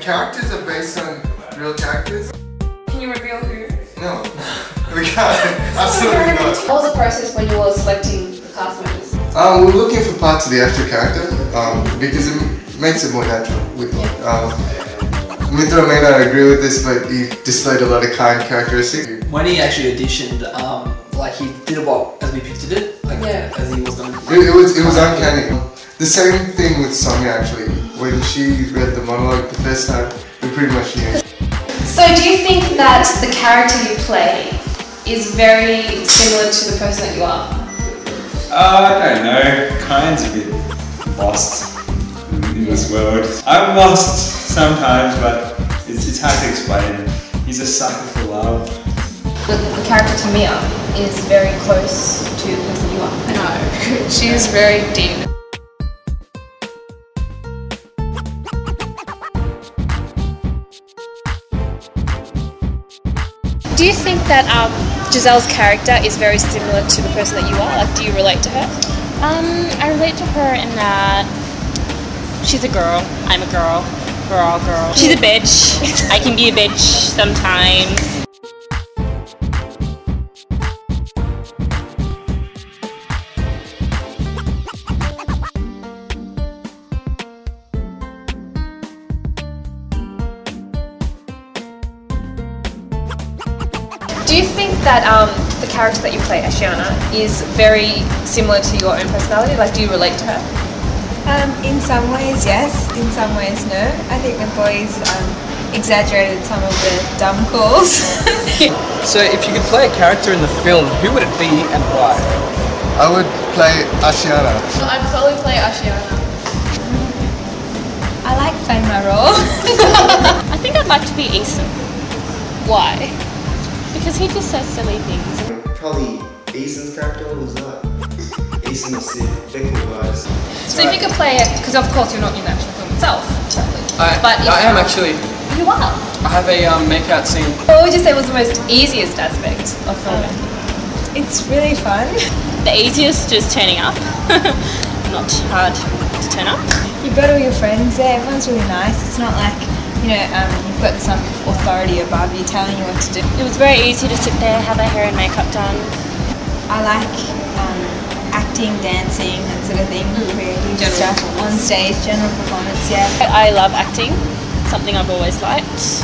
characters are based on real characters. Can you reveal who? No, we can't. Absolutely not. What was the process when you were selecting the cast members? We're looking for parts of the actual character because it makes it more natural. Mithra may not agree with this, but he displayed a lot of kind characteristics. When he actually auditioned, like he did it as we pictured it, like as he was done. It was uncanny. The same thing with Sonia actually. When she read the monologue the first time, we pretty much knew. So do you think that the character you play is very similar to the person that you are? I don't know. Kyan's a bit lost in this world. I'm lost sometimes, but it's hard to explain. He's a sucker for love. The character Tamia is very close to the person you are. No, she is very deep. Do you think that Giselle's character is very similar to the person that you are? Like, do you relate to her? I relate to her in that she's a girl, I'm a girl, we're all girls. She's a bitch, I can be a bitch sometimes. Do you think that the character that you play, Ashiana, is very similar to your own personality? Like, do you relate to her? In some ways, yes. In some ways, no. I think the boys exaggerated some of the dumb calls. So if you could play a character in the film, who would it be and why? I would play Ashiana. I'd probably play Ashiana. I like playing my role. I think I'd like to be Ethan. Why? Because he just says silly things. Probably Ethan's character was that. Ethan or Sid, they're cool guys. So if you could play it, because of course you're not in the actual film itself, I am actually. You are? I have a makeout scene. What would you say was the most easiest aspect of filming? It's really fun. The easiest is turning up. Not hard to turn up. You've got all your friends there, everyone's really nice. It's not like, you know, you've got some authority above you telling you what to do. It was very easy to sit there, have our hair and makeup done. I like acting, dancing, that sort of thing, creative stuff on stage, general performance, yeah. I love acting, something I've always liked,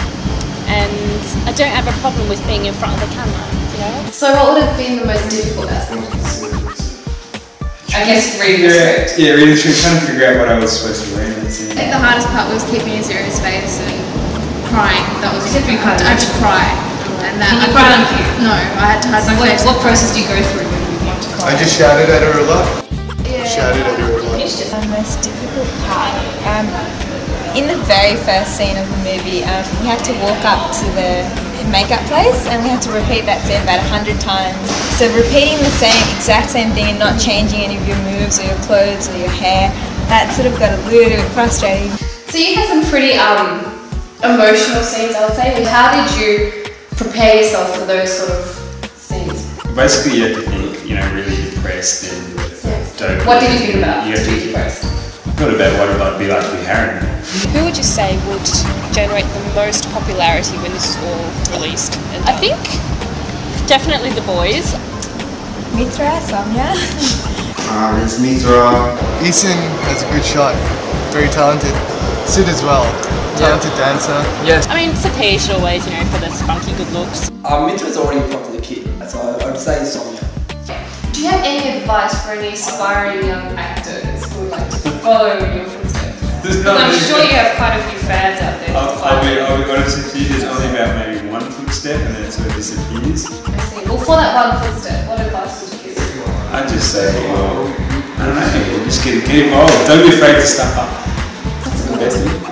and I don't have a problem with being in front of the camera, you know? So what would have been the most difficult aspect? I guess reading the script. Yeah, reading the script, trying to figure out what I was supposed to read. I think the hardest part was keeping a serious face and crying. That was a big part. I had to cry. And that Can you cry on cue? No, I had to hide my face. What process do you go through when you want to cry? I just shouted at her a lot. Yeah. Shouted at her a lot. The most difficult part. In the very first scene of the movie, we had to walk up to the makeup place and we had to repeat that scene about 100 times. So repeating the exact same thing and not changing any of your moves or your clothes or your hair, that sort of got a little bit frustrating. So you had some pretty emotional scenes, I would say. How did you prepare yourself for those sort of scenes? Basically, you have to think, you know, really depressed and don't. What did you think about You have to to be depressed? thought about what it might be like to be Harry. Who would you say would generate the most popularity when this is all released? I think definitely the boys. Mithra, Sonia. It's Mithra. Ethan has a good shot. Very talented. Sid as well. Talented dancer. Yes. I mean, Sapir should always, you know, for the spunky good looks. Mithra's already a popular kid, so I'd say Sonia. Do you have any advice for any aspiring young actors who would like to follow in your footsteps? I'm sure you have quite a few fans out there. I'll be honest with you, there's only about maybe one footstep and then it sort of disappears. I see. Well, for that one footstep, what advice would you give? I'd just say, well, I don't know, just get involved. Don't be afraid to step up. That's the best thing.